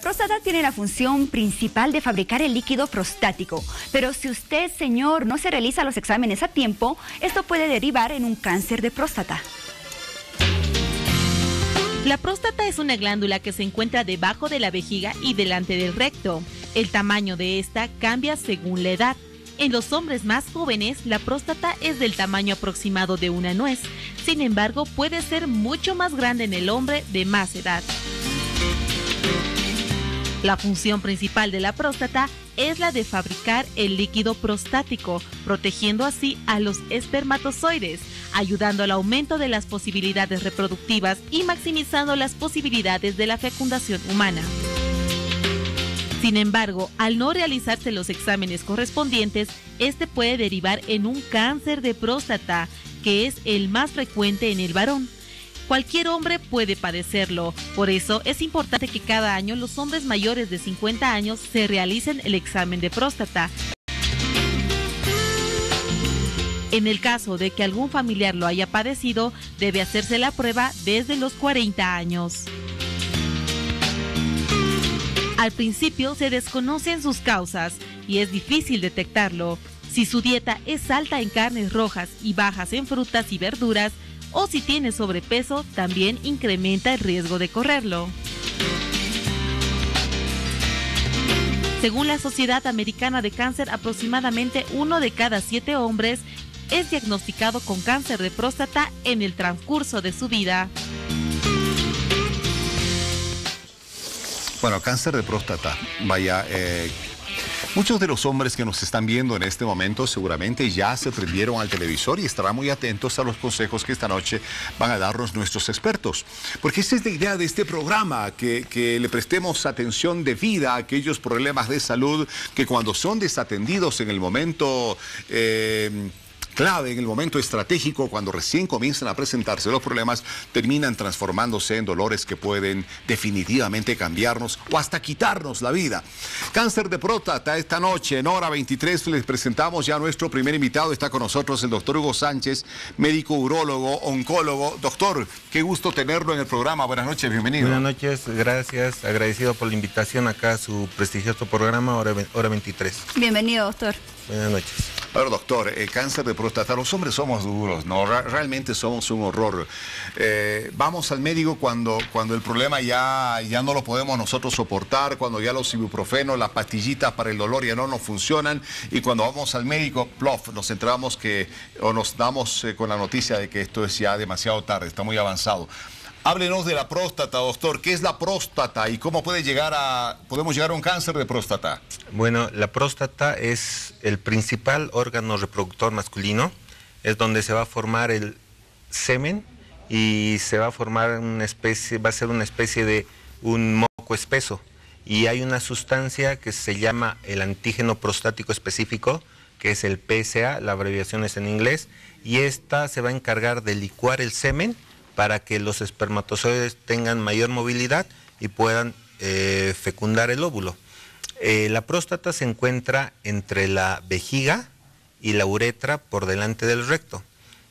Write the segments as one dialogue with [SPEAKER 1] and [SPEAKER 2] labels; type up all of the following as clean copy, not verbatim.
[SPEAKER 1] próstata tiene la función principal de fabricar el líquido prostático, pero si usted, señor, no se realiza los exámenes a tiempo, esto puede derivar en un cáncer de próstata.
[SPEAKER 2] La próstata es una glándula que se encuentra debajo de la vejiga y delante del recto. El tamaño de esta cambia según la edad. En los hombres más jóvenes, la próstata es del tamaño aproximado de una nuez. Sin embargo, puede ser mucho más grande en el hombre de más edad. La función principal de la próstata es la de fabricar el líquido prostático, protegiendo así a los espermatozoides, ayudando al aumento de las posibilidades reproductivas y maximizando las posibilidades de la fecundación humana. Sin embargo, al no realizarse los exámenes correspondientes, este puede derivar en un cáncer de próstata, que es el más frecuente en el varón. Cualquier hombre puede padecerlo, por eso es importante que cada año los hombres mayores de 50 años se realicen el examen de próstata. En el caso de que algún familiar lo haya padecido, debe hacerse la prueba desde los 40 años. Al principio se desconocen sus causas y es difícil detectarlo. Si su dieta es alta en carnes rojas y bajas en frutas y verduras, o si tiene sobrepeso, también incrementa el riesgo de correrlo. Según la Sociedad Americana de Cáncer, aproximadamente 1 de cada 7 hombres es diagnosticado con cáncer de próstata en el transcurso de su vida.
[SPEAKER 3] Bueno, cáncer de próstata, vaya, muchos de los hombres que nos están viendo en este momento seguramente ya se prendieron al televisor y estarán muy atentos a los consejos que esta noche van a darnos nuestros expertos. Porque esa es la idea de este programa, que le prestemos atención debida a aquellos problemas de salud que cuando son desatendidos en el momento clave, en el momento estratégico, cuando recién comienzan a presentarse los problemas, terminan transformándose en dolores que pueden definitivamente cambiarnos o hasta quitarnos la vida. Cáncer de próstata, esta noche en hora 23 les presentamos ya a nuestro primer invitado. Está con nosotros el doctor Hugo Sánchez, médico urólogo, oncólogo. Doctor, qué gusto tenerlo en el programa. Buenas noches, bienvenido.
[SPEAKER 4] Buenas noches, gracias, agradecido por la invitación acá a su prestigioso programa, hora 23.
[SPEAKER 1] Bienvenido, doctor.
[SPEAKER 4] Buenas noches.
[SPEAKER 3] A ver, doctor, cáncer de próstata, los hombres somos duros, ¿no? Realmente somos un horror. Vamos al médico cuando el problema ya no lo podemos nosotros soportar, cuando ya los ibuprofenos, las pastillitas para el dolor ya no nos funcionan, y cuando vamos al médico, plof, nos enteramos nos damos con la noticia de que esto es ya demasiado tarde, está muy avanzado. Háblenos de la próstata, doctor. ¿Qué es la próstata y cómo podemos llegar a un cáncer de próstata?
[SPEAKER 4] Bueno, la próstata es el principal órgano reproductor masculino. Es donde se va a formar el semen y se va a formar va a ser una especie de un moco espeso. Y hay una sustancia que se llama el antígeno prostático específico, que es el PSA, la abreviación es en inglés, y esta se va a encargar de licuar el semen para que los espermatozoides tengan mayor movilidad y puedan fecundar el óvulo. La próstata se encuentra entre la vejiga y la uretra por delante del recto.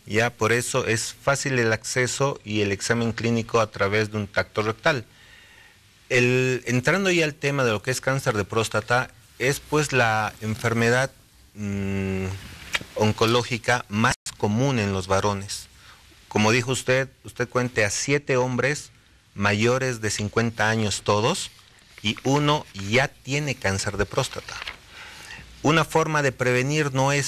[SPEAKER 4] Ya por eso es fácil el acceso y el examen clínico a través de un tacto rectal. Entrando ya al tema de lo que es cáncer de próstata, es pues la enfermedad oncológica más común en los varones. Como dijo usted cuente a 7 hombres mayores de 50 años todos, y uno ya tiene cáncer de próstata. Una forma de prevenir no hay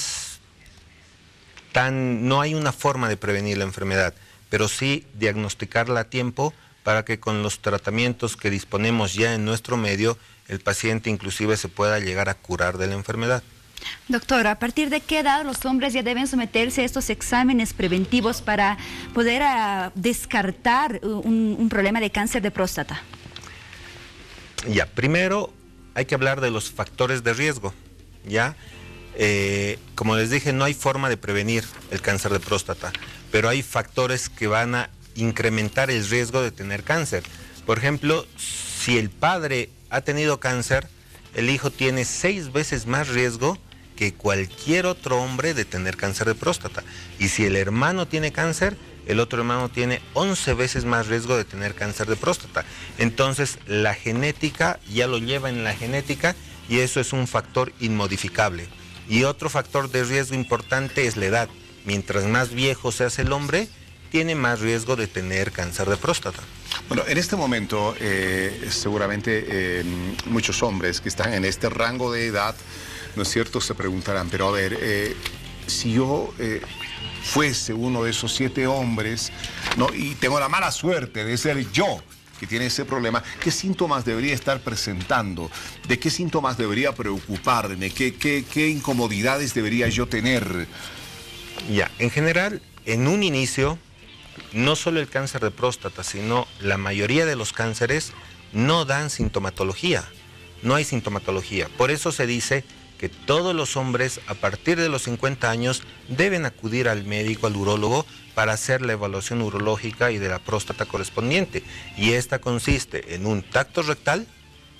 [SPEAKER 4] una forma de prevenir la enfermedad, pero sí diagnosticarla a tiempo para que con los tratamientos que disponemos ya en nuestro medio, el paciente inclusive se pueda llegar a curar de la enfermedad.
[SPEAKER 1] Doctor, ¿a partir de qué edad los hombres ya deben someterse a estos exámenes preventivos para poder descartar un problema de cáncer de próstata?
[SPEAKER 4] Ya, primero hay que hablar de los factores de riesgo, ¿ya? Como les dije, no hay forma de prevenir el cáncer de próstata, pero hay factores que van a incrementar el riesgo de tener cáncer. Por ejemplo, si el padre ha tenido cáncer, el hijo tiene 6 veces más riesgo que cualquier otro hombre de tener cáncer de próstata. Y si el hermano tiene cáncer, el otro hermano tiene 11 veces más riesgo de tener cáncer de próstata. Entonces la genética ya lo lleva en la genética y eso es un factor inmodificable. Y otro factor de riesgo importante es la edad. Mientras más viejo se hace el hombre, tiene más riesgo de tener cáncer de próstata.
[SPEAKER 3] Bueno, en este momento seguramente muchos hombres que están en este rango de edad, ¿no es cierto?, se preguntarán, pero a ver, si yo fuese uno de esos 7 hombres, ¿no?, y tengo la mala suerte de ser yo que tiene ese problema, ¿qué síntomas debería estar presentando? ¿De qué síntomas debería preocuparme? ¿Qué incomodidades debería yo tener?
[SPEAKER 4] Ya, en general, en un inicio, no solo el cáncer de próstata, sino la mayoría de los cánceres no dan sintomatología, no hay sintomatología. Por eso se dice que todos los hombres a partir de los 50 años deben acudir al médico, al urólogo, para hacer la evaluación urológica y de la próstata correspondiente. Y esta consiste en un tacto rectal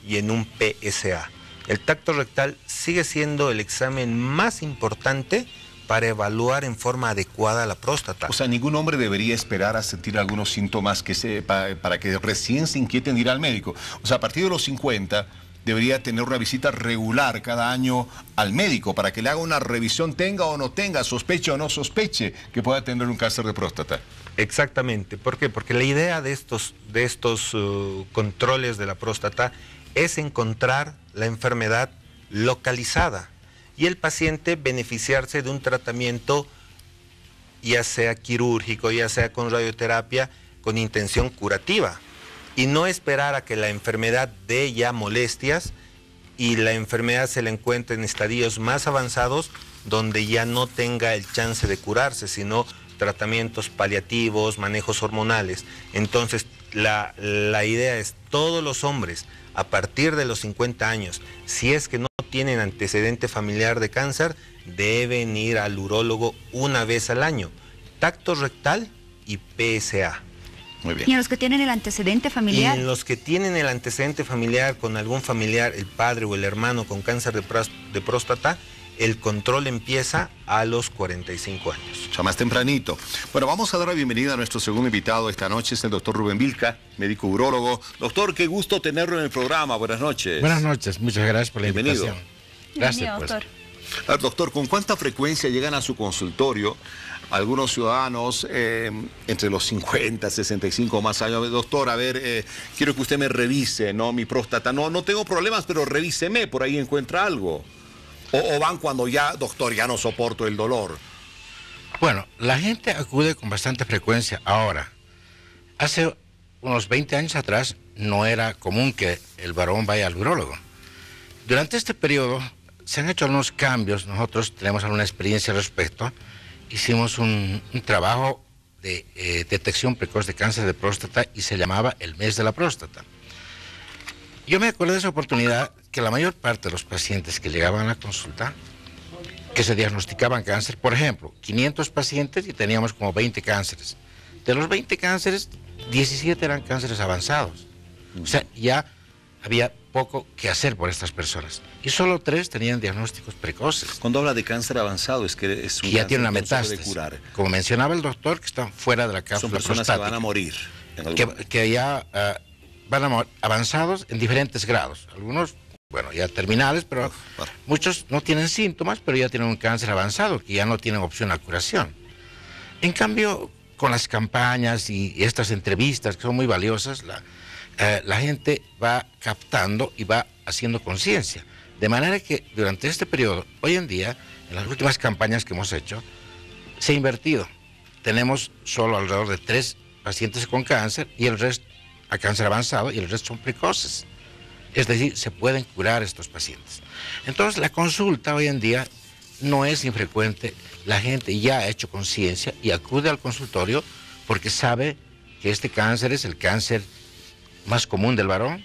[SPEAKER 4] y en un PSA. El tacto rectal sigue siendo el examen más importante para evaluar en forma adecuada la próstata.
[SPEAKER 3] O sea, ningún hombre debería esperar a sentir algunos síntomas para que recién se inquieten de ir al médico. O sea, a partir de los 50 debería tener una visita regular cada año al médico para que le haga una revisión, tenga o no tenga, sospeche o no sospeche que pueda tener un cáncer de próstata.
[SPEAKER 4] Exactamente. ¿Por qué? Porque la idea de estos controles de la próstata es encontrar la enfermedad localizada y el paciente beneficiarse de un tratamiento, ya sea quirúrgico, ya sea con radioterapia, con intención curativa, y no esperar a que la enfermedad dé ya molestias y la enfermedad se la encuentre en estadios más avanzados donde ya no tenga el chance de curarse, sino tratamientos paliativos, manejos hormonales. Entonces la idea es todos los hombres a partir de los 50 años, si es que no tienen antecedente familiar de cáncer, deben ir al urólogo una vez al año, tacto rectal y PSA.
[SPEAKER 3] Muy bien.
[SPEAKER 1] ¿Y en los que tienen el antecedente familiar?
[SPEAKER 4] Y en los que tienen el antecedente familiar con algún familiar, el padre o el hermano con cáncer de próstata, el control empieza a los 45 años.
[SPEAKER 3] O sea, más tempranito. Bueno, vamos a dar la bienvenida a nuestro segundo invitado esta noche, es el doctor Rubén Vilca, médico urólogo. Doctor, qué gusto tenerlo en el programa. Buenas noches.
[SPEAKER 5] Buenas noches, muchas gracias por la
[SPEAKER 3] Bienvenido.
[SPEAKER 5] invitación. Gracias, pues.
[SPEAKER 1] Doctor.
[SPEAKER 3] A ver, doctor, ¿con cuánta frecuencia llegan a su consultorio algunos ciudadanos entre los 50, 65 más años? Doctor, a ver, quiero que usted me revise, ¿no? Mi próstata. No tengo problemas, pero revíseme, por ahí encuentra algo. O van cuando ya, doctor, ya no soporto el dolor.
[SPEAKER 5] Bueno, la gente acude con bastante frecuencia ahora. Hace unos 20 años atrás no era común que el varón vaya al urólogo. Durante este periodo se han hecho algunos cambios. Nosotros tenemos alguna experiencia al respecto. Hicimos un trabajo de detección precoz de cáncer de próstata y se llamaba el mes de la próstata. Yo me acuerdo de esa oportunidad que la mayor parte de los pacientes que llegaban a la consulta, que se diagnosticaban cáncer, por ejemplo, 500 pacientes y teníamos como 20 cánceres. De los 20 cánceres, 17 eran cánceres avanzados. O sea, ya había poco que hacer por estas personas. Y solo 3 tenían diagnósticos precoces.
[SPEAKER 3] Cuando habla de cáncer avanzado, es que es un
[SPEAKER 5] que ya tiene una
[SPEAKER 3] cáncer que no se
[SPEAKER 5] metástasis.
[SPEAKER 3] puede curar.
[SPEAKER 5] Como mencionaba el doctor, que están fuera de la cápsula
[SPEAKER 3] Son personas
[SPEAKER 5] prostática.
[SPEAKER 3] que van a morir.
[SPEAKER 5] Que ya van a morir avanzados en diferentes grados. Algunos, bueno, ya terminales, pero muchos no tienen síntomas, pero ya tienen un cáncer avanzado, que ya no tienen opción a curación. En cambio, con las campañas y estas entrevistas, que son muy valiosas, la gente va captando y va haciendo conciencia. De manera que durante este periodo, hoy en día, en las últimas campañas que hemos hecho, se ha invertido. Tenemos solo alrededor de 3 pacientes con cáncer y el resto a cáncer avanzado y el resto son precoces. Es decir, se pueden curar estos pacientes. Entonces, la consulta hoy en día no es infrecuente. La gente ya ha hecho conciencia y acude al consultorio porque sabe que este cáncer es el cáncer más común del varón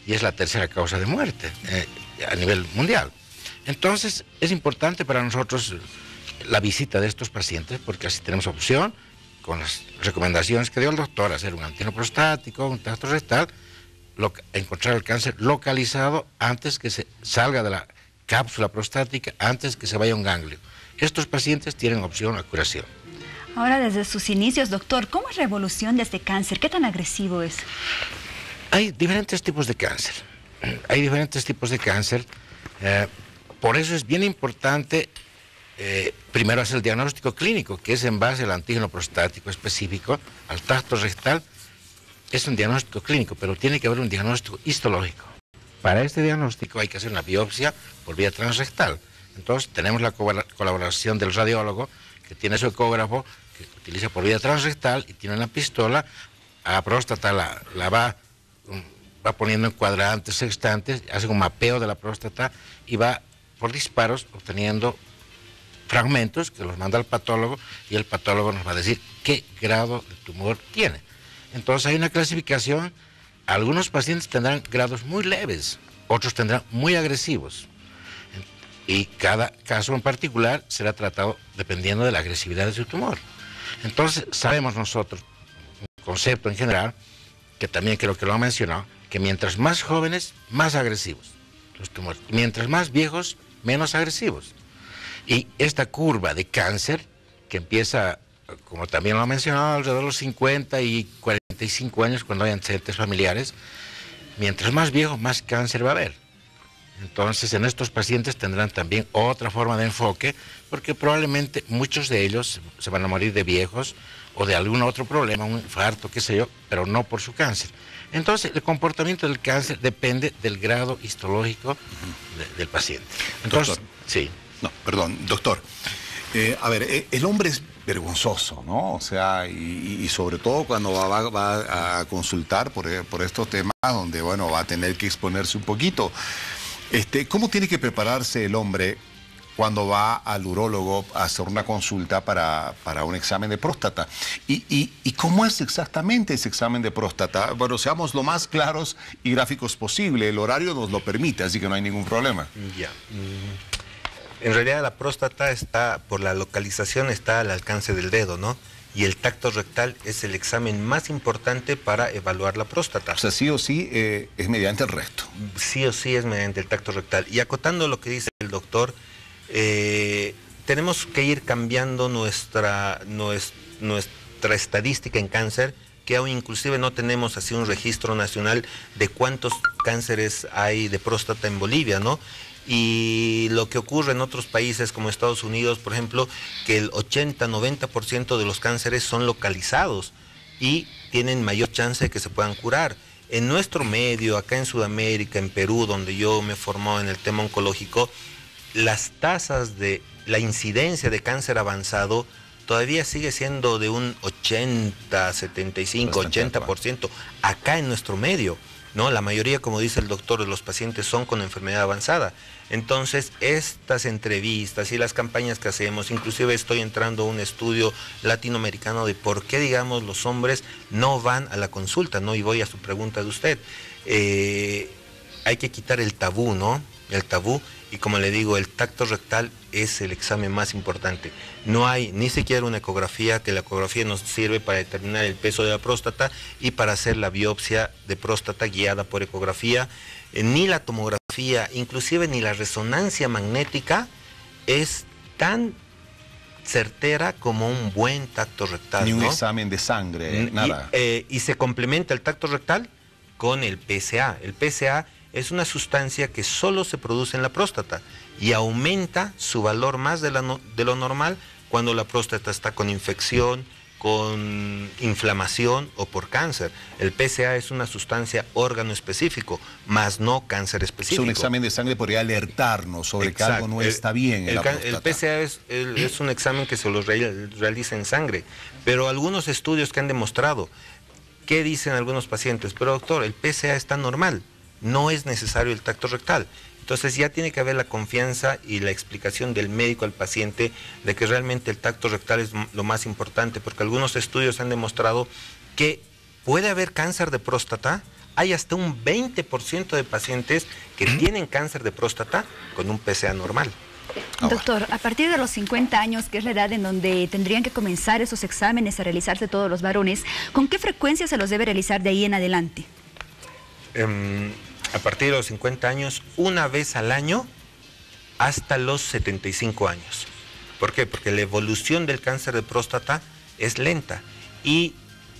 [SPEAKER 5] y es la tercera causa de muerte a nivel mundial. Entonces, es importante para nosotros la visita de estos pacientes porque así tenemos opción, con las recomendaciones que dio el doctor, hacer un antígeno prostático, un tacto rectal, encontrar el cáncer localizado antes que se salga de la cápsula prostática, antes que se vaya a un ganglio. Estos pacientes tienen opción a curación.
[SPEAKER 1] Ahora, desde sus inicios, doctor, ¿cómo es la evolución de este cáncer? ¿Qué tan agresivo es?
[SPEAKER 5] Hay diferentes tipos de cáncer. Hay diferentes tipos de cáncer. Por eso es bien importante primero hacer el diagnóstico clínico, que es en base al antígeno prostático específico, al tracto rectal. Es un diagnóstico clínico, pero tiene que haber un diagnóstico histológico. Para este diagnóstico hay que hacer una biopsia por vía transrectal. Entonces tenemos la colaboración del radiólogo, que tiene su ecógrafo, que utiliza por vía transrectal y tiene una pistola. A la próstata la va poniendo en cuadrantes, sextantes, hace un mapeo de la próstata y va por disparos obteniendo fragmentos que los manda al patólogo, y el patólogo nos va a decir qué grado de tumor tiene. Entonces hay una clasificación. Algunos pacientes tendrán grados muy leves, otros tendrán muy agresivos, y cada caso en particular será tratado dependiendo de la agresividad de su tumor. Entonces sabemos nosotros, un concepto en general, que también creo que lo han mencionado, que mientras más jóvenes, más agresivos los tumores, y mientras más viejos, menos agresivos. Y esta curva de cáncer, que empieza, como también lo han mencionado, alrededor de los 50 y 45 años, cuando hay antecedentes familiares, mientras más viejo, más cáncer va a haber. Entonces, en estos pacientes tendrán también otra forma de enfoque, porque probablemente muchos de ellos se van a morir de viejos o de algún otro problema, un infarto, qué sé yo, pero no por su cáncer. Entonces, el comportamiento del cáncer depende del grado histológico del paciente. Entonces,
[SPEAKER 3] doctor.
[SPEAKER 5] Sí.
[SPEAKER 3] No, perdón, doctor. A ver, el hombre es vergonzoso, ¿no? O sea, y sobre todo cuando va a consultar por estos temas donde, bueno, va a tener que exponerse un poquito. ¿Cómo tiene que prepararse el hombre cuando va al urólogo a hacer una consulta para un examen de próstata? ¿Y cómo es exactamente ese examen de próstata? Bueno, seamos lo más claros y gráficos posible. El horario nos lo permite, así que no hay ningún problema.
[SPEAKER 4] Ya. En realidad la próstata está, por la localización, está al alcance del dedo, ¿no? Y el tacto rectal es el examen más importante para evaluar la próstata.
[SPEAKER 3] O sea, sí o sí es mediante el recto.
[SPEAKER 4] Sí o sí es mediante el tacto rectal. Y acotando lo que dice el doctor, tenemos que ir cambiando nuestra estadística en cáncer, que aún inclusive no tenemos así un registro nacional de cuántos cánceres hay de próstata en Bolivia, ¿no? Y lo que ocurre en otros países como Estados Unidos, por ejemplo, que el 80-90% de los cánceres son localizados y tienen mayor chance de que se puedan curar. En nuestro medio, acá en Sudamérica, en Perú, donde yo me he formado en el tema oncológico, las tasas de la incidencia de cáncer avanzado todavía sigue siendo de un 80, 75, 80% acá en nuestro medio, ¿no? La mayoría, como dice el doctor, de los pacientes son con enfermedad avanzada. Entonces, estas entrevistas y las campañas que hacemos, inclusive estoy entrando a un estudio latinoamericano de por qué, digamos, los hombres no van a la consulta, ¿no? Y voy a su pregunta de usted. Hay que quitar el tabú, ¿no? El tabú. Y como le digo, el tacto rectal es el examen más importante. No hay ni siquiera una ecografía, que la ecografía nos sirve para determinar el peso de la próstata y para hacer la biopsia de próstata guiada por ecografía. Ni la tomografía, inclusive ni la resonancia magnética es tan certera como un buen tacto rectal.
[SPEAKER 3] Ni un
[SPEAKER 4] ¿no?
[SPEAKER 3] examen de sangre, nada.
[SPEAKER 4] Y se complementa el tacto rectal con el PSA. El PSA es una sustancia que solo se produce en la próstata y aumenta su valor más de lo normal cuando la próstata está con infección, con inflamación o por cáncer. El PSA es una sustancia órgano específico, más no cáncer específico.
[SPEAKER 3] Es un examen de sangre podría alertarnos sobre que algo no está bien en la próstata.
[SPEAKER 4] El PSA es un examen que se lo realiza en sangre, pero algunos estudios que han demostrado, ¿qué dicen algunos pacientes? Pero doctor, el PSA está normal. No es necesario el tacto rectal. Entonces ya tiene que haber la confianza y la explicación del médico al paciente de que realmente el tacto rectal es lo más importante, porque algunos estudios han demostrado que puede haber cáncer de próstata. Hay hasta un 20% de pacientes que tienen cáncer de próstata con un PSA normal.
[SPEAKER 1] Doctor, a partir de los 50 años, que es la edad en donde tendrían que comenzar esos exámenes a realizarse todos los varones, ¿con qué frecuencia se los debe realizar de ahí en adelante?
[SPEAKER 4] A partir de los 50 años, una vez al año, hasta los 75 años. ¿Por qué? Porque la evolución del cáncer de próstata es lenta y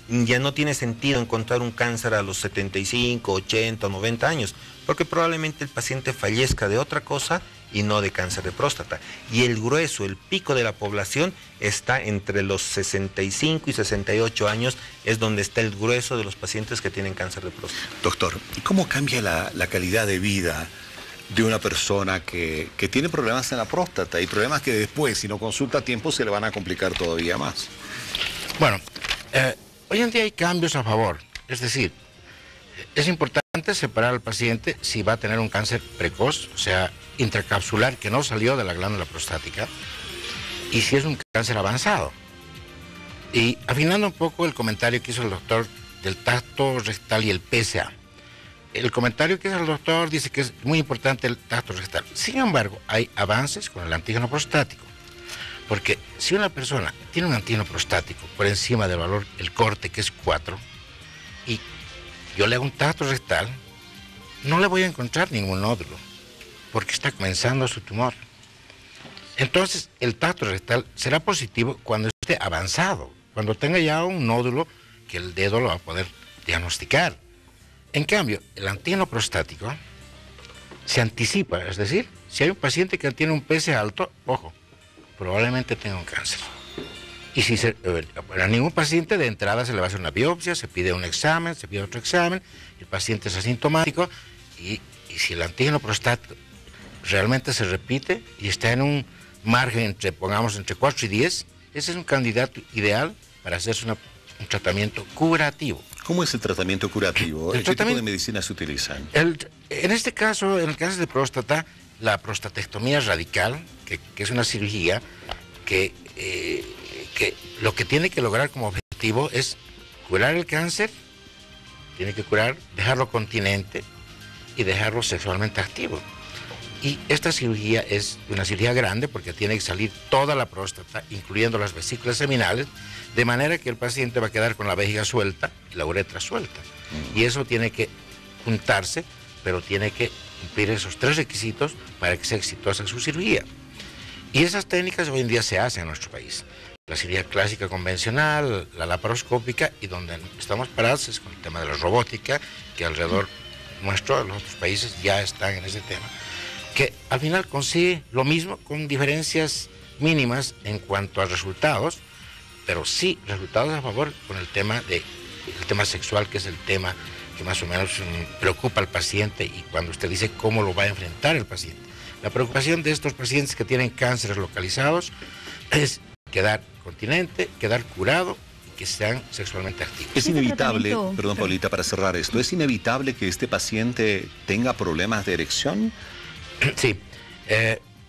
[SPEAKER 4] ya no tiene sentido encontrar un cáncer a los 75, 80 o 90 años, porque probablemente el paciente fallezca de otra cosa y no de cáncer de próstata. Y el grueso, el pico de la población está entre los 65 y 68 años, es donde está el grueso de los pacientes que tienen cáncer de próstata.
[SPEAKER 3] Doctor, ¿y cómo cambia la calidad de vida de una persona que tiene problemas en la próstata y problemas que después, si no consulta a tiempo, se le van a complicar todavía más?
[SPEAKER 5] Bueno, hoy en día hay cambios a favor, es decir, es importante separar al paciente si va a tener un cáncer precoz, o sea, intracapsular que no salió de la glándula prostática, y si es un cáncer avanzado. Y afinando un poco el comentario que hizo el doctor del tacto rectal y el PSA. El comentario que hizo el doctor dice que es muy importante el tacto rectal. Sin embargo, hay avances con el antígeno prostático. Porque si una persona tiene un antígeno prostático por encima del valor, el corte, que es 4, y yo le hago un tacto rectal, no le voy a encontrar ningún nódulo, porque está comenzando su tumor. Entonces, el tacto rectal será positivo cuando esté avanzado, cuando tenga ya un nódulo que el dedo lo va a poder diagnosticar. En cambio, el antígeno prostático se anticipa, es decir, si hay un paciente que tiene un PSA alto, ojo, probablemente tenga un cáncer. Y si a ningún paciente de entrada se le va a hacer una biopsia, se pide un examen, se pide otro examen, el paciente es asintomático, y si el antígeno prostático realmente se repite y está en un margen entre, pongamos, entre 4 y 10, ese es un candidato ideal para hacerse un tratamiento curativo.
[SPEAKER 3] ¿Cómo es el tratamiento curativo? ¿Qué tipo de medicinas se utilizan?
[SPEAKER 5] En este caso, en el cáncer de próstata, la prostatectomía radical, que es una cirugía que lo que tiene que lograr como objetivo es curar el cáncer, tiene que curar, dejarlo continente y dejarlo sexualmente activo. Y esta cirugía es una cirugía grande porque tiene que salir toda la próstata, incluyendo las vesículas seminales, de manera que el paciente va a quedar con la vejiga suelta y la uretra suelta. Y eso tiene que juntarse, pero tiene que cumplir esos 3 requisitos para que sea exitosa su cirugía. Y esas técnicas hoy en día se hacen en nuestro país. La cirugía clásica convencional, la laparoscópica, y donde estamos parados es con el tema de la robótica, que alrededor nuestro, los otros países ya están en ese tema, que al final consigue lo mismo con diferencias mínimas en cuanto a resultados, pero sí resultados a favor con el tema sexual, que es el tema que más o menos preocupa al paciente, y cuando usted dice cómo lo va a enfrentar el paciente. La preocupación de estos pacientes que tienen cánceres localizados es quedar continente, quedar curado y que sean sexualmente activos.
[SPEAKER 3] Es inevitable, perdón Paulita, para cerrar esto, ¿es inevitable que este paciente tenga problemas de erección?
[SPEAKER 5] Sí,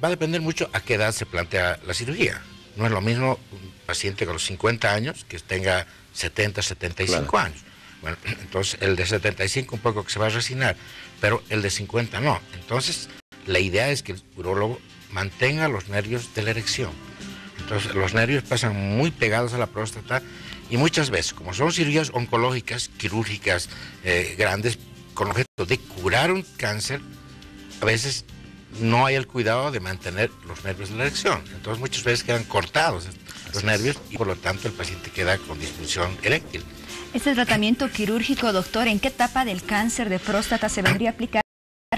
[SPEAKER 5] va a depender mucho a qué edad se plantea la cirugía. No es lo mismo un paciente con los 50 años que tenga 70, 75 claro. años. Bueno, entonces el de 75 un poco que se va a resignar, pero el de 50 no. Entonces la idea es que el urólogo mantenga los nervios de la erección. Entonces los nervios pasan muy pegados a la próstata y muchas veces, como son cirugías oncológicas, quirúrgicas, grandes, con objeto de curar un cáncer, a veces no hay el cuidado de mantener los nervios de la erección. Entonces muchas veces quedan cortados los nervios y por lo tanto el paciente queda con disfunción eréctil.
[SPEAKER 1] Este tratamiento quirúrgico, doctor, ¿en qué etapa del cáncer de próstata se vendría a aplicar?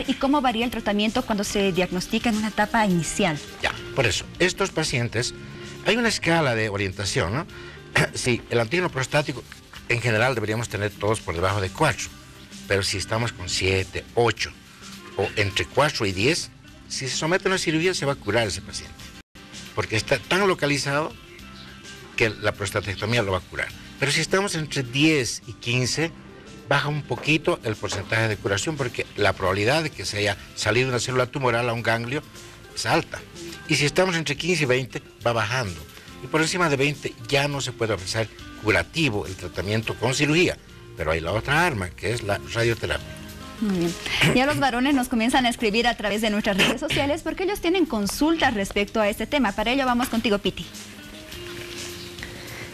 [SPEAKER 1] ¿Y cómo varía el tratamiento cuando se diagnostica en una etapa inicial?
[SPEAKER 5] Ya, por eso, estos pacientes, hay una escala de orientación, ¿no? Sí, el antígeno prostático en general deberíamos tener todos por debajo de 4, pero si estamos con 7, 8 o entre 4 y 10, si se somete a una cirugía se va a curar ese paciente, porque está tan localizado que la prostatectomía lo va a curar. Pero si estamos entre 10 y 15, baja un poquito el porcentaje de curación, porque la probabilidad de que se haya salido una célula tumoral a un ganglio es alta. Y si estamos entre 15 y 20, va bajando. Y por encima de 20 ya no se puede ofrecer curativo el tratamiento con cirugía. Pero hay la otra arma, que es la radioterapia.
[SPEAKER 1] Muy bien. Ya los varones nos comienzan a escribir a través de nuestras redes sociales porque ellos tienen consultas respecto a este tema. Para ello vamos contigo, Piti.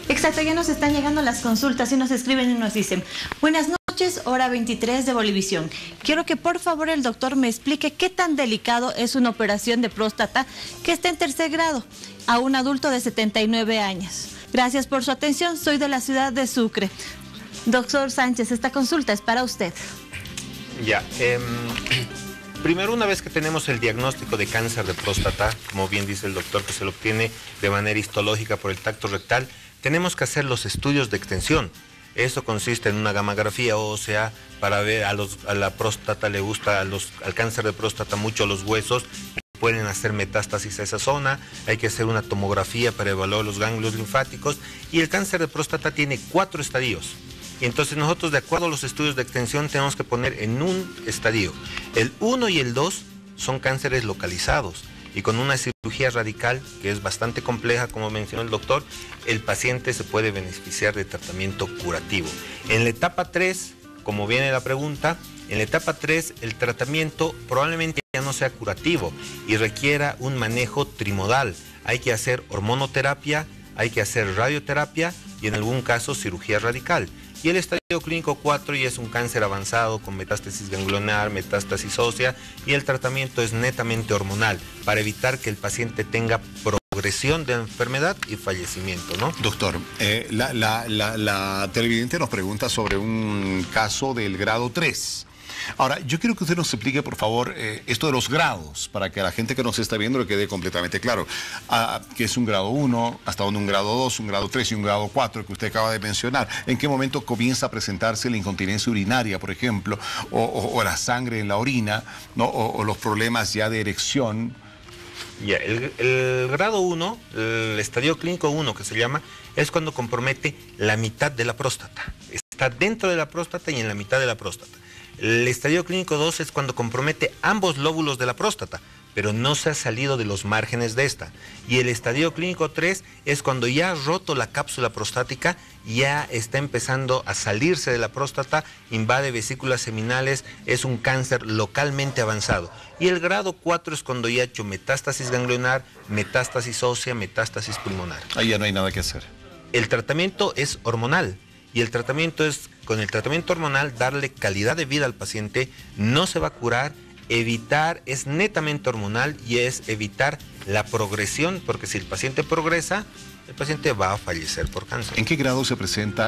[SPEAKER 6] Exacto, ya nos están llegando las consultas y nos escriben y nos dicen: buenas noches, hora 23 de Bolivisión. Quiero que por favor el doctor me explique qué tan delicado es una operación de próstata que está en 3er grado a un adulto de 79 años. Gracias por su atención. Soy de la ciudad de Sucre. Doctor Sánchez, esta consulta es para usted.
[SPEAKER 4] Ya. Primero, una vez que tenemos el diagnóstico de cáncer de próstata, como bien dice el doctor, que se lo obtiene de manera histológica por el tacto rectal, tenemos que hacer los estudios de extensión. Eso consiste en una gamografía ósea para ver a la próstata, le gusta al cáncer de próstata mucho los huesos, pueden hacer metástasis a esa zona, hay que hacer una tomografía para evaluar los ganglios linfáticos y el cáncer de próstata tiene 4 estadios. Y entonces nosotros, de acuerdo a los estudios de extensión, tenemos que poner en un estadio. El 1 y el 2 son cánceres localizados y con una cirugía radical, que es bastante compleja, como mencionó el doctor, el paciente se puede beneficiar de tratamiento curativo. En la etapa 3, como viene la pregunta, en la etapa 3 el tratamiento probablemente ya no sea curativo y requiera un manejo trimodal. Hay que hacer hormonoterapia, hay que hacer radioterapia y en algún caso cirugía radical. Y el estadio clínico 4 ya es un cáncer avanzado con metástasis ganglionar, metástasis ósea y el tratamiento es netamente hormonal para evitar que el paciente tenga progresión de la enfermedad y fallecimiento, ¿no?
[SPEAKER 3] Doctor, la televidente nos pregunta sobre un caso del grado 3. Ahora, yo quiero que usted nos explique, por favor, esto de los grados, para que a la gente que nos está viendo le quede completamente claro. Que es un grado 1, hasta donde un grado 2, un grado 3 y un grado 4 que usted acaba de mencionar. ¿En qué momento comienza a presentarse la incontinencia urinaria, por ejemplo, o la sangre en la orina, ¿no? o los problemas ya de erección?
[SPEAKER 4] Ya, el grado 1, el estadio clínico 1 que se llama, es cuando compromete la mitad de la próstata. Está dentro de la próstata y en la mitad de la próstata. El estadio clínico 2 es cuando compromete ambos lóbulos de la próstata, pero no se ha salido de los márgenes de esta. Y el estadio clínico 3 es cuando ya ha roto la cápsula prostática, ya está empezando a salirse de la próstata, invade vesículas seminales, es un cáncer localmente avanzado. Y el grado 4 es cuando ya ha hecho metástasis ganglionar, metástasis ósea, metástasis pulmonar.
[SPEAKER 3] Ahí ya no hay nada que hacer.
[SPEAKER 4] El tratamiento es hormonal. Y el tratamiento es, con el tratamiento hormonal, darle calidad de vida al paciente, no se va a curar, evitar, es netamente hormonal y es evitar la progresión, porque si el paciente progresa, el paciente va a fallecer por cáncer.
[SPEAKER 3] ¿En qué grado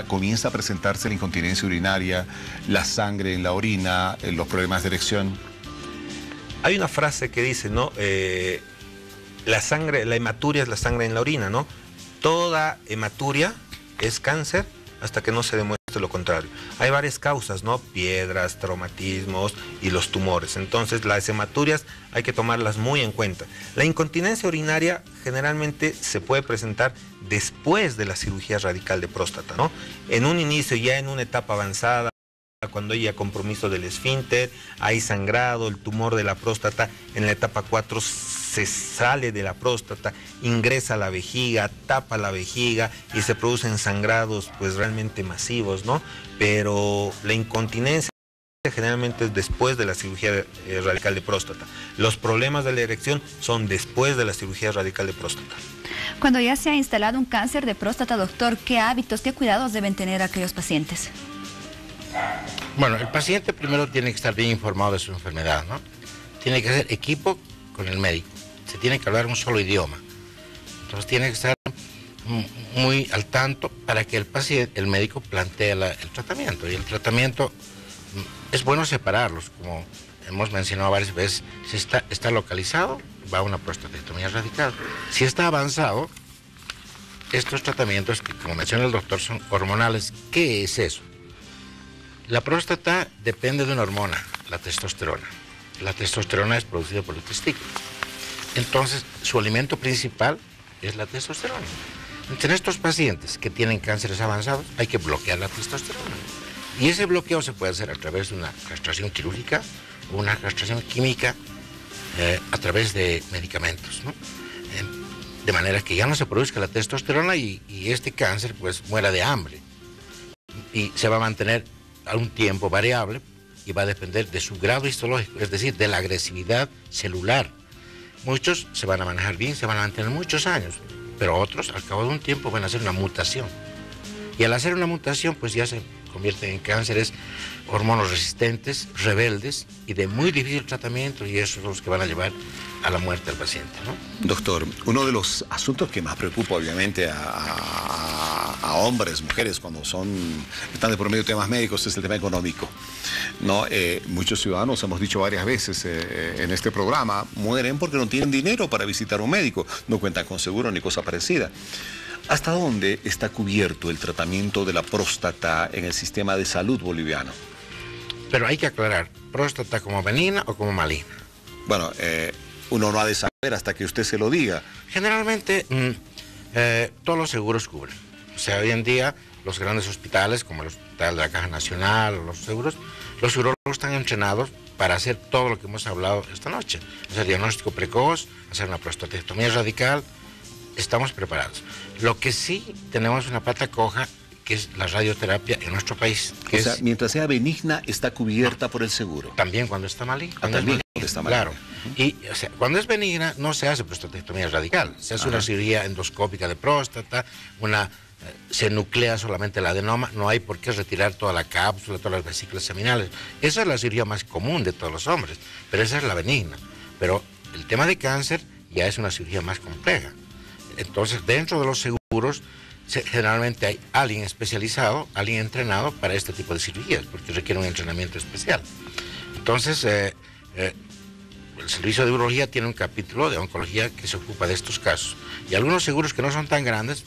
[SPEAKER 3] comienza a presentarse la incontinencia urinaria, la sangre en la orina, los problemas de erección?
[SPEAKER 4] Hay una frase que dice, ¿no? La hematuria es la sangre en la orina, ¿no? Toda hematuria es cáncer hasta que no se demuestre lo contrario. Hay varias causas, ¿no? Piedras, traumatismos y los tumores. Entonces, las hematurias hay que tomarlas muy en cuenta. La incontinencia urinaria generalmente se puede presentar después de la cirugía radical de próstata, ¿no? En un inicio, ya en una etapa avanzada, cuando hay compromiso del esfínter, hay sangrado, el tumor de la próstata, en la etapa 4 se sale de la próstata, ingresa a la vejiga, tapa la vejiga y se producen sangrados pues realmente masivos, ¿no? Pero la incontinencia generalmente es después de la cirugía radical de próstata. Los problemas de la erección son después de la cirugía radical de próstata.
[SPEAKER 1] Cuando ya se ha instalado un cáncer de próstata, doctor, ¿qué hábitos, qué cuidados deben tener aquellos pacientes?
[SPEAKER 5] Bueno, el paciente primero tiene que estar bien informado de su enfermedad, ¿no? Tiene que hacer equipo con el médico. Se tiene que hablar un solo idioma. Entonces tiene que estar muy al tanto para que el médico plantee el tratamiento. Y el tratamiento es bueno separarlos, como hemos mencionado varias veces. Si está localizado, va a una prostatectomía radical. Si está avanzado, estos tratamientos, que como menciona el doctor, son hormonales. ¿Qué es eso? La próstata depende de una hormona, la testosterona. La testosterona es producida por el testículo. Entonces, su alimento principal es la testosterona. En estos pacientes que tienen cánceres avanzados, hay que bloquear la testosterona. Y ese bloqueo se puede hacer a través de una castración quirúrgica o una castración química a través de medicamentos, ¿no? De manera que ya no se produzca la testosterona y este cáncer pues muera de hambre. Y se va a mantener a un tiempo variable y va a depender de su grado histológico, es decir, de la agresividad celular. Muchos se van a manejar bien, se van a mantener muchos años, pero otros al cabo de un tiempo van a hacer una mutación. Y al hacer una mutación, pues ya se convierten en cánceres hormonoresistentes, rebeldes y de muy difícil tratamiento, y esos son los que van a llevar a la muerte al paciente, ¿no?
[SPEAKER 3] Doctor, uno de los asuntos que más preocupa obviamente a a hombres, mujeres, cuando están de por medio temas médicos, es el tema económico. ¿No? Muchos ciudadanos, hemos dicho varias veces en este programa, mueren porque no tienen dinero para visitar un médico, no cuentan con seguro ni cosa parecida. ¿Hasta dónde está cubierto el tratamiento de la próstata en el sistema de salud boliviano?
[SPEAKER 5] Pero hay que aclarar, ¿próstata como benigna o como maligna?
[SPEAKER 3] Bueno, uno no ha de saber hasta que usted se lo diga.
[SPEAKER 5] Generalmente, todos los seguros cubren. O sea, hoy en día, los grandes hospitales, como el Hospital de la Caja Nacional, o los urólogos están entrenados para hacer todo lo que hemos hablado esta noche. Hacer diagnóstico precoz, hacer una prostatectomía radical. Estamos preparados. Lo que sí tenemos una pata coja, que es la radioterapia en nuestro país.
[SPEAKER 3] O sea, mientras sea benigna, está cubierta por el seguro.
[SPEAKER 5] También cuando está maligna.
[SPEAKER 3] También cuando está maligna.
[SPEAKER 5] Claro. Y, o sea, cuando es benigna, no se hace prostatectomía radical. Se hace una cirugía endoscópica de próstata, se nuclea solamente el adenoma, no hay por qué retirar toda la cápsula, todas las vesículas seminales. Esa es la cirugía más común de todos los hombres, pero esa es la benigna. Pero el tema de cáncer ya es una cirugía más compleja. Entonces, dentro de los seguros, generalmente hay alguien especializado, alguien entrenado para este tipo de cirugías, porque requiere un entrenamiento especial. Entonces, el servicio de urología tiene un capítulo de oncología que se ocupa de estos casos. Y algunos seguros que no son tan grandes,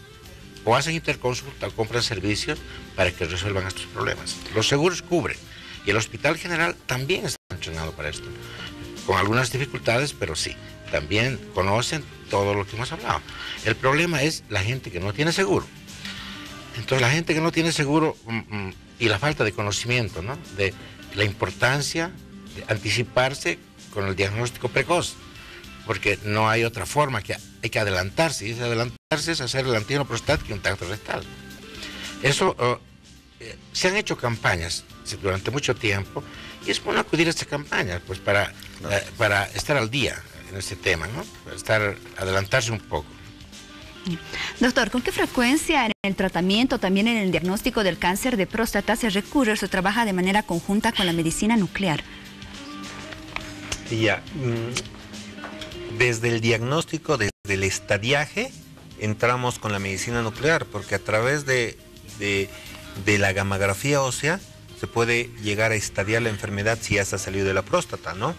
[SPEAKER 5] o hacen interconsulta o compran servicios para que resuelvan estos problemas. Los seguros cubren, y el Hospital General también está entrenado para esto, con algunas dificultades, pero sí, también conocen todo lo que hemos hablado. El problema es la gente que no tiene seguro. Entonces, la gente que no tiene seguro y la falta de conocimiento, ¿no?, de la importancia de anticiparse con el diagnóstico precoz, porque no hay otra forma, que hay que adelantarse, y ese adelantarse es hacer el antígeno prostático y un tacto rectal. Eso, se han hecho campañas durante mucho tiempo, y es bueno acudir a estas campañas, pues para estar al día en este tema, ¿no? Para adelantarse un poco.
[SPEAKER 1] Doctor, ¿con qué frecuencia en el tratamiento, también en el diagnóstico del cáncer de próstata se recurre o se trabaja de manera conjunta con la medicina nuclear?
[SPEAKER 4] Ya, desde el diagnóstico, desde el estadiaje, entramos con la medicina nuclear, porque a través de la gammagrafía ósea se puede llegar a estadiar la enfermedad si ya se ha salido de la próstata, ¿no?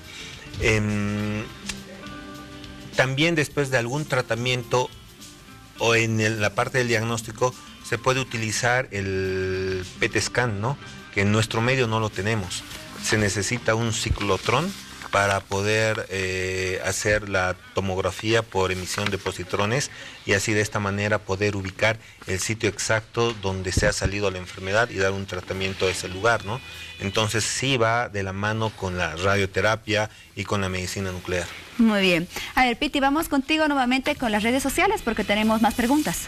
[SPEAKER 4] También después de algún tratamiento o en la parte del diagnóstico se puede utilizar el PET scan, ¿no?, que en nuestro medio no lo tenemos. Se necesita un ciclotrón para poder hacer la tomografía por emisión de positrones, y así de esta manera poder ubicar el sitio exacto donde se ha salido la enfermedad y dar un tratamiento a ese lugar, ¿no? Entonces sí va de la mano con la radioterapia y con la medicina nuclear.
[SPEAKER 1] Muy bien. A ver, Piti, vamos contigo nuevamente con las redes sociales porque tenemos más preguntas.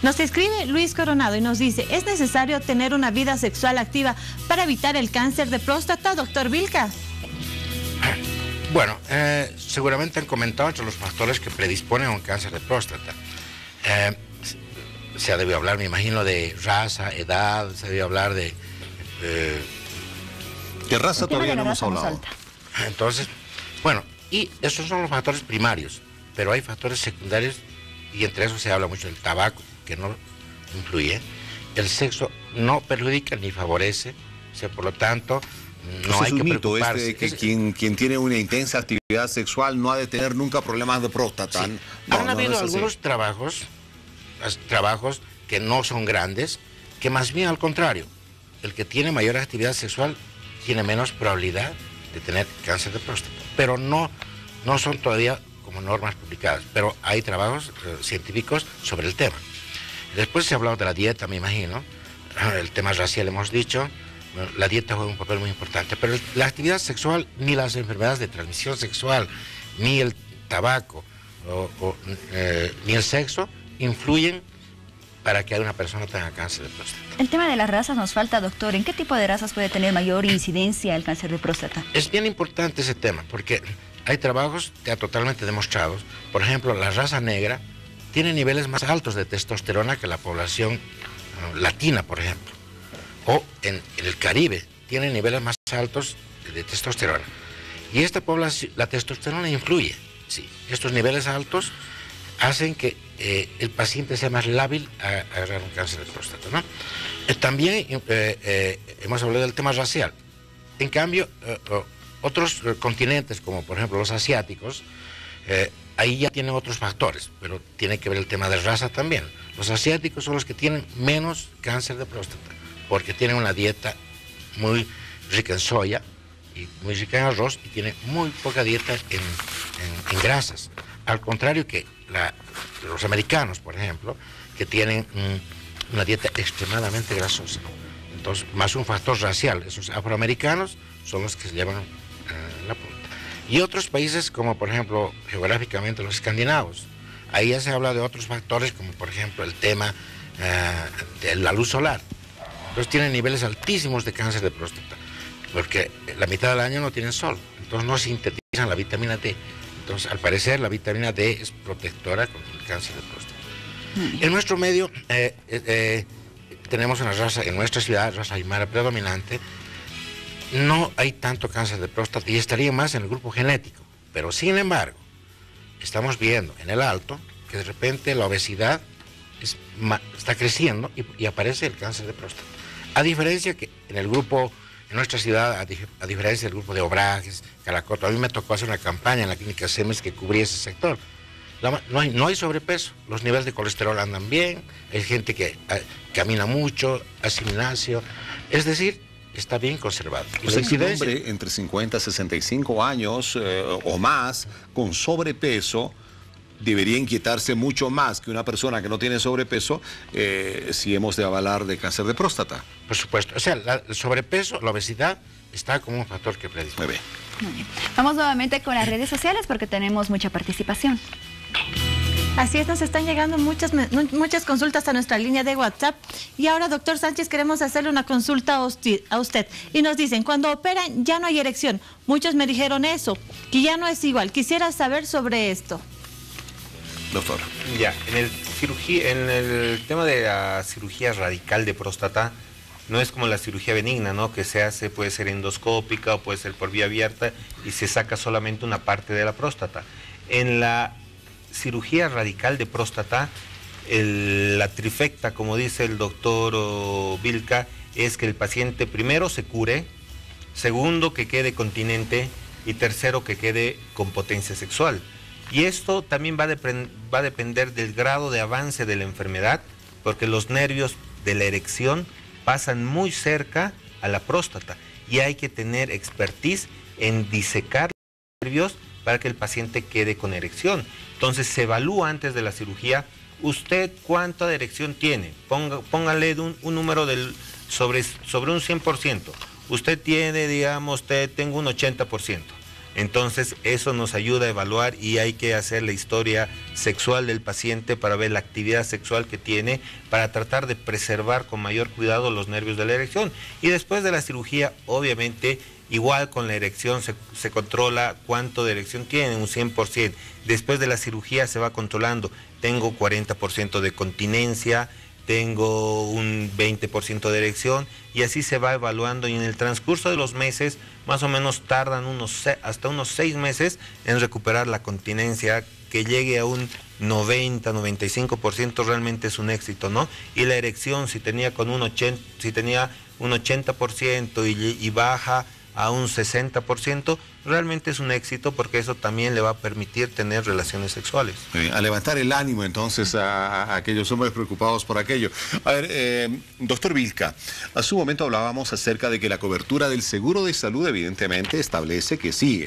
[SPEAKER 6] Nos escribe Luis Coronado y nos dice: ¿es necesario tener una vida sexual activa para evitar el cáncer de próstata, doctor Vilca?
[SPEAKER 5] Bueno, seguramente han comentado entre los factores que predisponen a un cáncer de próstata. Se ha debido hablar, me imagino, de raza, edad, se ha debido hablar de...
[SPEAKER 3] De raza todavía no hemos hablado.
[SPEAKER 5] Entonces, bueno, y esos son los factores primarios, pero hay factores secundarios, y entre esos se habla mucho del tabaco, que no influye. El sexo no perjudica ni favorece, o sea, por lo tanto... No hay que preocuparse.
[SPEAKER 3] Que quien tiene una intensa actividad sexual no ha de tener nunca problemas de próstata.
[SPEAKER 5] Sí. Han habido algunos trabajos que no son grandes, que más bien al contrario, el que tiene mayor actividad sexual tiene menos probabilidad de tener cáncer de próstata. Pero no son todavía como normas publicadas, pero hay trabajos científicos sobre el tema. Después se ha hablado de la dieta, me imagino, el tema racial hemos dicho. La dieta juega un papel muy importante, pero la actividad sexual, ni las enfermedades de transmisión sexual, ni el tabaco, ni el sexo influyen para que una persona tenga cáncer de próstata.
[SPEAKER 1] El tema de las razas nos falta, doctor. ¿En qué tipo de razas puede tener mayor incidencia el cáncer de próstata?
[SPEAKER 5] Es bien importante ese tema, porque hay trabajos ya totalmente demostrados. Por ejemplo, la raza negra tiene niveles más altos de testosterona que la población latina, por ejemplo. O en el Caribe tiene niveles más altos de testosterona. Y esta población, la testosterona influye, sí. Estos niveles altos hacen que el paciente sea más lábil a agarrar un cáncer de próstata, ¿no? También hemos hablado del tema racial. En cambio, otros continentes, como por ejemplo los asiáticos, ahí ya tienen otros factores, pero tiene que ver el tema de raza también. Los asiáticos son los que tienen menos cáncer de próstata, porque tienen una dieta muy rica en soya y muy rica en arroz y tienen muy poca dieta en grasas. Al contrario que los americanos, por ejemplo, que tienen una dieta extremadamente grasosa. Entonces, más un factor racial. Esos afroamericanos son los que se llevan la punta. Y otros países, como por ejemplo, geográficamente los escandinavos, ahí ya se habla de otros factores, como por ejemplo el tema de la luz solar. Entonces tienen niveles altísimos de cáncer de próstata, porque la mitad del año no tienen sol, entonces no sintetizan la vitamina D. Entonces, al parecer, la vitamina D es protectora contra el cáncer de próstata. En nuestro medio tenemos una raza, en nuestra ciudad, raza aymara predominante. No hay tanto cáncer de próstata y estaría más en el grupo genético. Pero sin embargo, estamos viendo en el alto que de repente la obesidad está creciendo y aparece el cáncer de próstata. A diferencia que en el grupo, en nuestra ciudad, a diferencia del grupo de Obrajes, Caracoto, a mí me tocó hacer una campaña en la clínica Semes que cubría ese sector. No hay sobrepeso, los niveles de colesterol andan bien, hay gente que camina mucho, hace gimnasio, es decir, está bien conservado.
[SPEAKER 3] Pues un hombre entre 50 y 65 años o más con sobrepeso debería inquietarse mucho más que una persona que no tiene sobrepeso si hemos de hablar de cáncer de próstata.
[SPEAKER 5] Por supuesto, o sea, el sobrepeso, la obesidad está como un factor que predispone.
[SPEAKER 3] Muy bien.
[SPEAKER 1] Muy bien. Vamos nuevamente con las redes sociales porque tenemos mucha participación.
[SPEAKER 6] Así es, nos están llegando muchas consultas a nuestra línea de WhatsApp. Y ahora, doctor Sánchez, queremos hacerle una consulta a usted. Y nos dicen, cuando operan ya no hay erección. Muchos me dijeron eso, que ya no es igual. Quisiera saber sobre esto.
[SPEAKER 3] Doctor.
[SPEAKER 4] Ya, en el tema de la cirugía radical de próstata, no es como la cirugía benigna, ¿no? Que se hace, puede ser endoscópica o puede ser por vía abierta y se saca solamente una parte de la próstata. En la cirugía radical de próstata, la trifecta, como dice el doctor Vilca, es que el paciente primero se cure, segundo que quede continente y tercero que quede con potencia sexual. Y esto también va a depender del grado de avance de la enfermedad, porque los nervios de la erección pasan muy cerca a la próstata y hay que tener expertise en disecar los nervios para que el paciente quede con erección. Entonces se evalúa antes de la cirugía, usted cuánta erección tiene, póngale un número sobre un 100%, usted tiene, digamos, tengo un 80%. Entonces eso nos ayuda a evaluar y hay que hacer la historia sexual del paciente para ver la actividad sexual que tiene, para tratar de preservar con mayor cuidado los nervios de la erección. Y después de la cirugía, obviamente, igual con la erección se controla cuánto de erección tiene, un 100%. Después de la cirugía se va controlando, tengo 40% de continencia, tengo un 20% de erección y así se va evaluando y en el transcurso de los meses más o menos tardan hasta unos 6 meses en recuperar la continencia, que llegue a un 90-95% realmente es un éxito, ¿no? Y la erección si tenía un 80% y baja a un 60%, realmente es un éxito porque eso también le va a permitir tener relaciones sexuales.
[SPEAKER 3] A levantar el ánimo entonces a aquellos hombres preocupados por aquello. A ver, doctor Vilca, a su momento hablábamos acerca de que la cobertura del seguro de salud evidentemente establece que sí,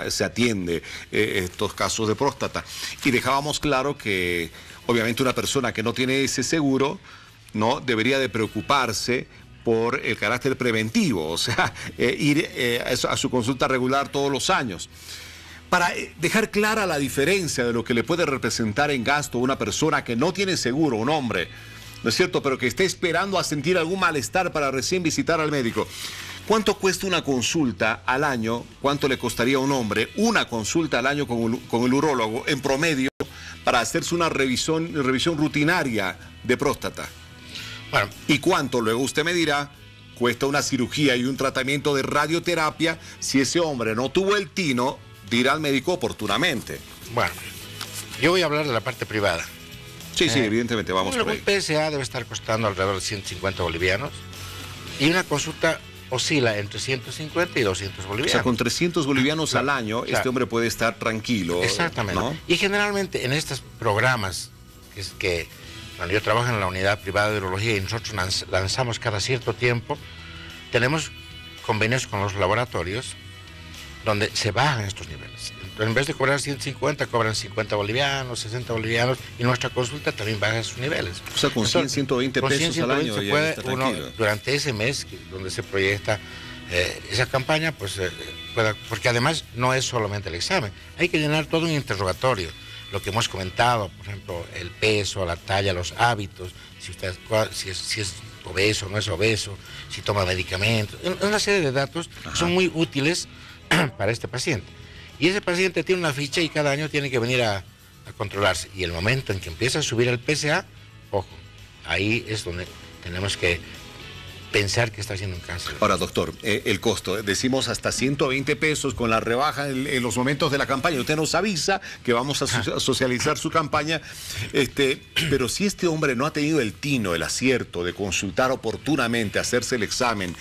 [SPEAKER 3] se atiende estos casos de próstata. Y dejábamos claro que obviamente una persona que no tiene ese seguro no debería de preocuparse por el carácter preventivo, o sea, ir a su consulta regular todos los años. Para dejar clara la diferencia de lo que le puede representar en gasto una persona que no tiene seguro, un hombre, ¿no es cierto?, pero que esté esperando a sentir algún malestar para recién visitar al médico. ¿Cuánto cuesta una consulta al año? ¿Cuánto le costaría a un hombre una consulta al año con el urólogo en promedio para hacerse una revisión rutinaria de próstata? Bueno, ¿y cuánto, luego usted me dirá, cuesta una cirugía y un tratamiento de radioterapia si ese hombre no tuvo el tino de ir al médico oportunamente?
[SPEAKER 5] Bueno, Yo voy a hablar de la parte privada.
[SPEAKER 3] Sí, sí, evidentemente, vamos por ahí.
[SPEAKER 5] Un PSA debe estar costando alrededor de 150 bolivianos y una consulta oscila entre 150 y 200 bolivianos.
[SPEAKER 3] O sea, con 300 bolivianos al año, este hombre puede estar tranquilo.
[SPEAKER 5] Exactamente.
[SPEAKER 3] ¿no?
[SPEAKER 5] Y generalmente en estos programas cuando yo trabajo en la unidad privada de urología y nosotros lanzamos cada cierto tiempo, tenemos convenios con los laboratorios donde se bajan estos niveles. Entonces, en vez de cobrar 150, cobran 50 bolivianos, 60 bolivianos, y nuestra consulta también baja sus niveles.
[SPEAKER 3] O sea, con 100, 120
[SPEAKER 5] con
[SPEAKER 3] pesos
[SPEAKER 5] 100,
[SPEAKER 3] al año
[SPEAKER 5] se puede uno, durante ese mes donde se proyecta esa campaña, pues porque además no es solamente el examen, hay que llenar todo un interrogatorio, lo que hemos comentado, por ejemplo, el peso, la talla, los hábitos, si es obeso, no es obeso, si toma medicamentos, una serie de datos que son muy útiles para este paciente. Y ese paciente tiene una ficha y cada año tiene que venir a controlarse. Y el momento en que empieza a subir el PSA, ojo, ahí es donde tenemos que pensar que está haciendo un cáncer.
[SPEAKER 3] Ahora, doctor, el costo, decimos hasta 120 pesos con la rebaja en los momentos de la campaña. Usted nos avisa que vamos a socializar su campaña, pero si este hombre no ha tenido el tino, el acierto de consultar oportunamente, hacerse el examen,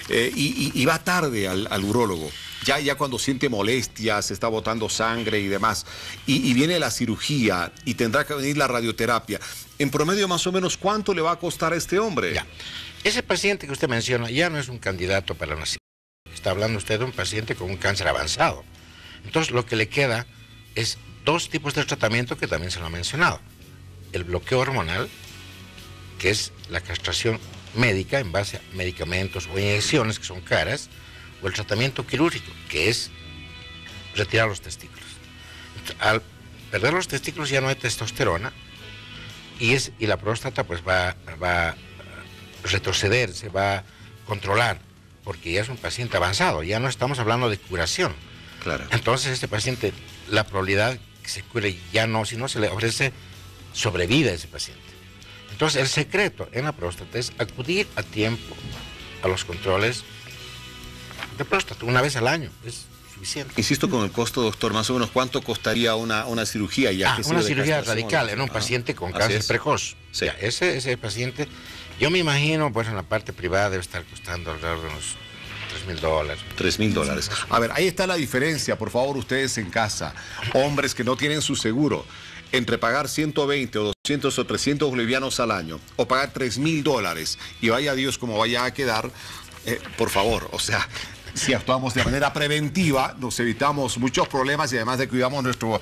[SPEAKER 3] y va tarde al urólogo, ya cuando siente molestias, se está botando sangre y demás, y viene la cirugía y tendrá que venir la radioterapia, en promedio más o menos, ¿cuánto le va a costar a este hombre?
[SPEAKER 5] Ya. Ese paciente que usted menciona ya no es un candidato para una cirugía. Está hablando usted de un paciente con un cáncer avanzado. Entonces lo que le queda es dos tipos de tratamiento que también se lo ha mencionado. El bloqueo hormonal, que es la castración médica en base a medicamentos o inyecciones que son caras, o el tratamiento quirúrgico, que es retirar los testículos. Al perder los testículos ya no hay testosterona y la próstata pues va a retroceder, se va a controlar, porque ya es un paciente avanzado, ya no estamos hablando de curación.
[SPEAKER 3] Claro.
[SPEAKER 5] Entonces este paciente, la probabilidad que se cure ya no, si no se le ofrece sobrevida a ese paciente. Entonces el secreto en la próstata es acudir a tiempo a los controles de próstata, una vez al año, es suficiente.
[SPEAKER 3] Insisto con el costo, doctor, más o menos, ¿cuánto costaría una cirugía?
[SPEAKER 5] Una cirugía radical en un paciente con cáncer precoz.
[SPEAKER 3] Sí.
[SPEAKER 5] Ya, ese paciente, yo me imagino, pues en la parte privada debe estar costando alrededor de unos $3.000.
[SPEAKER 3] $3.000. A ver, ahí está la diferencia, por favor, ustedes en casa, hombres que no tienen su seguro, entre pagar 120 o 200 o 300 bolivianos al año, o pagar $3.000, y vaya Dios como vaya a quedar, por favor, o sea, si actuamos de manera preventiva, nos evitamos muchos problemas y además de cuidamos nuestro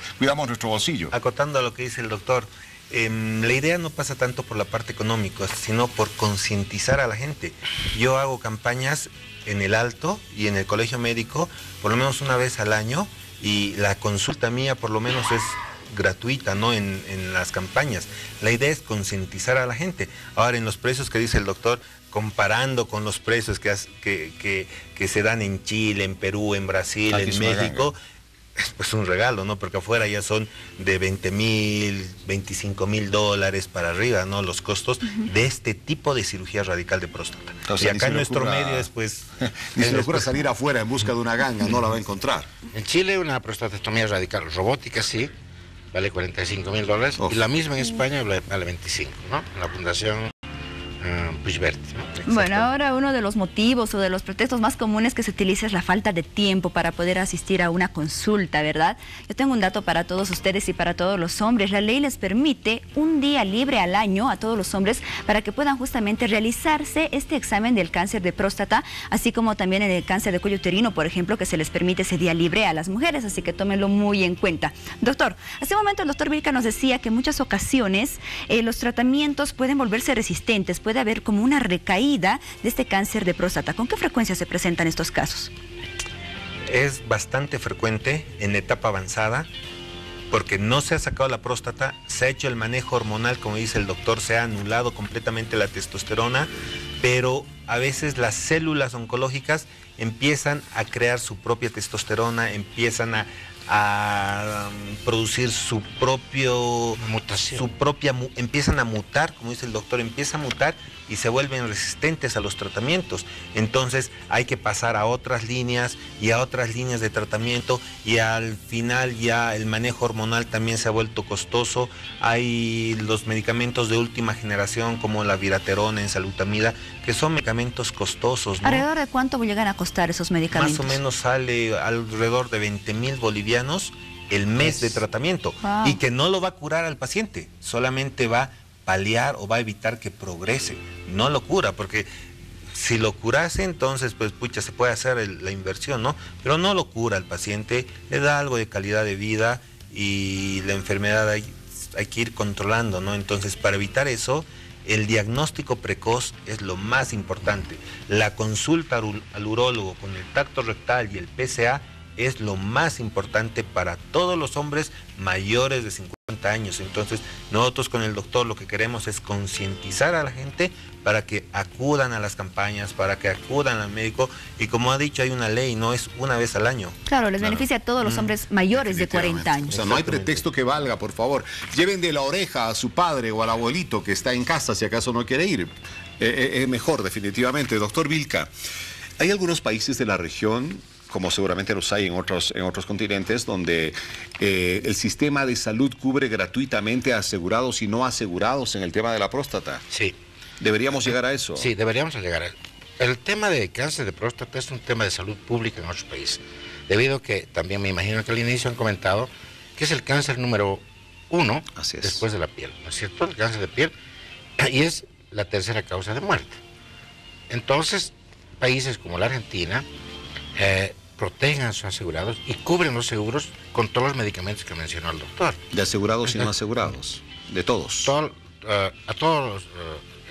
[SPEAKER 3] bolsillo.
[SPEAKER 4] Acotando a lo que dice el doctor, la idea no pasa tanto por la parte económica, sino por concientizar a la gente. Yo hago campañas en el Alto y en el colegio médico por lo menos una vez al año, y la consulta mía por lo menos es gratuita, ¿no? En las campañas. La idea es concientizar a la gente. Ahora, en los precios que dice el doctor, comparando con los precios que se dan en Chile, en Perú, en Brasil, en México, pues un regalo, ¿no? Porque afuera ya son de $20.000, $25.000 para arriba, ¿no? Los costos de este tipo de cirugía radical de próstata.
[SPEAKER 3] O sea,
[SPEAKER 4] y acá en nuestro medio es pues...
[SPEAKER 3] Ni se le ocurra salir afuera en busca de una ganga, no la va a encontrar.
[SPEAKER 5] En Chile una prostatectomía radical robótica sí, vale $45.000, y la misma en España vale 25, ¿no? En la fundación Puigvert, ¿no?
[SPEAKER 1] Bueno, ahora uno de los motivos o de los pretextos más comunes que se utiliza es la falta de tiempo para poder asistir a una consulta, ¿verdad? Yo tengo un dato para todos ustedes y para todos los hombres. La ley les permite un día libre al año a todos los hombres para que puedan justamente realizarse este examen del cáncer de próstata, así como también en el cáncer de cuello uterino, por ejemplo, que se les permite ese día libre a las mujeres, así que tómenlo muy en cuenta. Doctor, hace un momento el doctor Vilca nos decía que en muchas ocasiones los tratamientos pueden volverse resistentes, puede haber como una recaída de este cáncer de próstata. ¿Con qué frecuencia se presentan estos casos?
[SPEAKER 4] Es bastante frecuente en la etapa avanzada, porque no se ha sacado la próstata, se ha hecho el manejo hormonal, como dice el doctor, se ha anulado completamente la testosterona, pero a veces las células oncológicas empiezan a crear su propia testosterona, empiezan a a producir su propio
[SPEAKER 5] mutación.
[SPEAKER 4] Empiezan a mutar, como dice el doctor, empieza a mutar y se vuelven resistentes a los tratamientos. Entonces hay que pasar a otras líneas y a otras líneas de tratamiento, y al final ya el manejo hormonal también se ha vuelto costoso. Hay los medicamentos de última generación como la viraterona, enzalutamida, que son medicamentos costosos, ¿no?
[SPEAKER 1] ¿Alrededor de cuánto llegan a costar esos medicamentos?
[SPEAKER 4] Más o menos sale alrededor de 20.000 bolivianos el mes de tratamiento.
[SPEAKER 1] Wow.
[SPEAKER 4] Y que no lo va a curar al paciente, solamente va a paliar o va a evitar que progrese, no lo cura, porque si lo curase, entonces pues pucha, se puede hacer la inversión, ¿no? Pero no lo cura al paciente, le da algo de calidad de vida, y la enfermedad hay que ir controlando, ¿no? Entonces, para evitar eso, el diagnóstico precoz es lo más importante. La consulta al urólogo con el tacto rectal y el PSA es lo más importante para todos los hombres mayores de 50 años. Entonces, nosotros con el doctor lo que queremos es concientizar a la gente para que acudan a las campañas, para que acudan al médico, y como ha dicho, hay una ley, no es una vez al año.
[SPEAKER 1] Claro, les beneficia a todos los hombres mayores de 40 años.
[SPEAKER 3] O sea, no hay pretexto que valga, por favor. Lleven de la oreja a su padre o al abuelito que está en casa si acaso no quiere ir. Es mejor, definitivamente. Doctor Vilca, hay algunos países de la región, como seguramente los hay en otros continentes, donde el sistema de salud cubre gratuitamente a asegurados y no asegurados en el tema de la próstata.
[SPEAKER 5] Sí.
[SPEAKER 3] ¿Deberíamos llegar a eso?
[SPEAKER 5] Sí, deberíamos llegar a eso. El tema de cáncer de próstata es un tema de salud pública en otros países, debido a que también me imagino que al inicio han comentado que es el cáncer número 1 después de la piel, ¿no es cierto? El cáncer de piel, y es la tercera causa de muerte. Entonces, países como la Argentina protegen a sus asegurados y cubren los seguros con todos los medicamentos que mencionó el doctor.
[SPEAKER 3] De asegurados y no asegurados, de todos.
[SPEAKER 5] A todos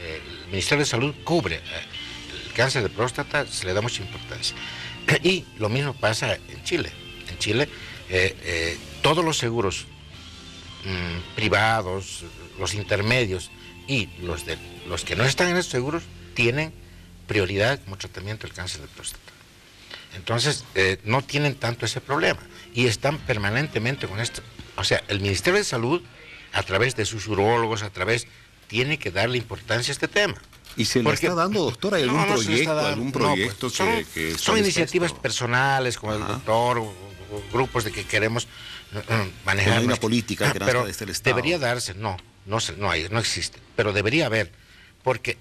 [SPEAKER 5] el Ministerio de Salud cubre el cáncer de próstata, se le da mucha importancia. Y lo mismo pasa en Chile. En Chile todos los seguros privados, los intermedios y los que no están en esos seguros tienen prioridad como tratamiento del cáncer de próstata. Entonces, no tienen tanto ese problema y están permanentemente con esto. O sea, el Ministerio de Salud, a través de sus urólogos, tiene que darle importancia a este tema.
[SPEAKER 3] ¿Y se le está dando, doctor? ¿Hay algún proyecto que
[SPEAKER 5] son iniciativas personales, como el doctor, o grupos de que queremos manejar.
[SPEAKER 3] No hay una política que nazca desde el Estado.
[SPEAKER 5] Debería darse, no existe, pero debería haber, porque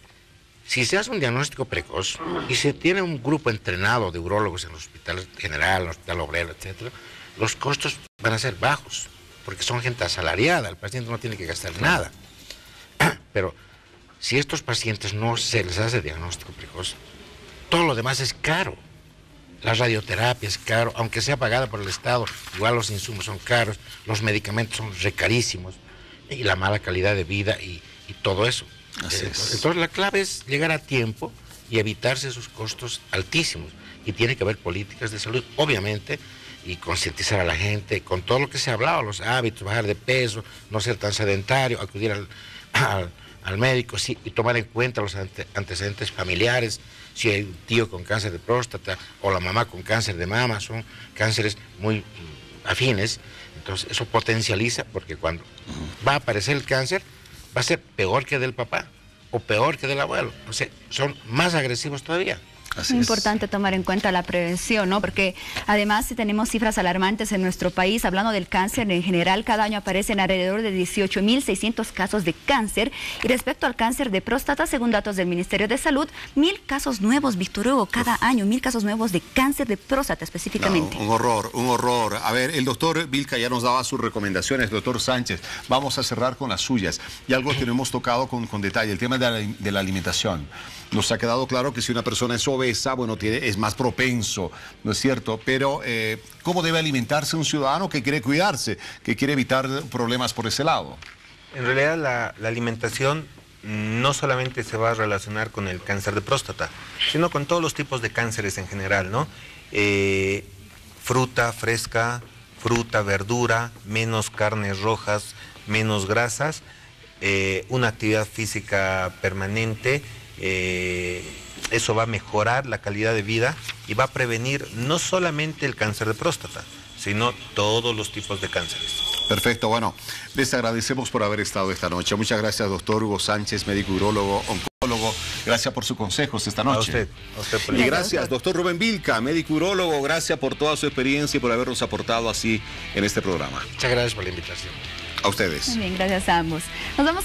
[SPEAKER 5] si se hace un diagnóstico precoz y se tiene un grupo entrenado de urólogos en el Hospital General, en el Hospital Obrero, etcétera, los costos van a ser bajos, porque son gente asalariada, el paciente no tiene que gastar nada. Pero si estos pacientes no se les hace diagnóstico precoz, todo lo demás es caro. La radioterapia es caro, aunque sea pagada por el Estado, igual los insumos son caros, los medicamentos son carísimos, y la mala calidad de vida y todo eso. Entonces la clave es llegar a tiempo y evitarse esos costos altísimos, y tiene que haber políticas de salud, obviamente, y concientizar a la gente con todo lo que se ha hablado, los hábitos, bajar de peso, no ser tan sedentario, acudir al médico, sí, y tomar en cuenta los antecedentes familiares. Si hay un tío con cáncer de próstata o la mamá con cáncer de mama, son cánceres muy afines, entonces eso potencializa, porque cuando va a aparecer el cáncer va a ser peor que del papá o peor que del abuelo, o sea, son más agresivos todavía.
[SPEAKER 1] Es importante tomar en cuenta la prevención, ¿no? Porque además, si tenemos cifras alarmantes en nuestro país, hablando del cáncer en general, cada año aparecen alrededor de 18.600 casos de cáncer. Y respecto al cáncer de próstata, según datos del Ministerio de Salud, 1.000 casos nuevos, Víctor Hugo, cada año, 1.000 casos nuevos de cáncer de próstata específicamente.
[SPEAKER 3] No, un horror. A ver, el doctor Vilca ya nos daba sus recomendaciones, doctor Sánchez. Vamos a cerrar con las suyas. Y algo que no hemos tocado con detalle, el tema de la alimentación. Nos ha quedado claro que si una persona es obesa, bueno, es más propenso, ¿no es cierto? Pero, ¿cómo debe alimentarse un ciudadano que quiere cuidarse, que quiere evitar problemas por ese lado?
[SPEAKER 4] En realidad, la alimentación no solamente se va a relacionar con el cáncer de próstata, sino con todos los tipos de cánceres en general, ¿no? Fruta fresca, fruta, verdura, menos carnes rojas, menos grasas, una actividad física permanente. Eso va a mejorar la calidad de vida y va a prevenir no solamente el cáncer de próstata, sino todos los tipos de cánceres.
[SPEAKER 3] Perfecto, bueno, les agradecemos por haber estado esta noche. Muchas gracias, doctor Hugo Sánchez, médico urólogo, oncólogo. Gracias por sus consejos esta noche.
[SPEAKER 4] A usted por
[SPEAKER 3] Y gracias, doctor Rubén Vilca, médico urólogo. Gracias por toda su experiencia y por habernos aportado así en este programa.
[SPEAKER 5] Muchas gracias por la invitación.
[SPEAKER 3] A ustedes.
[SPEAKER 1] Muy bien, gracias a ambos. Nos vamos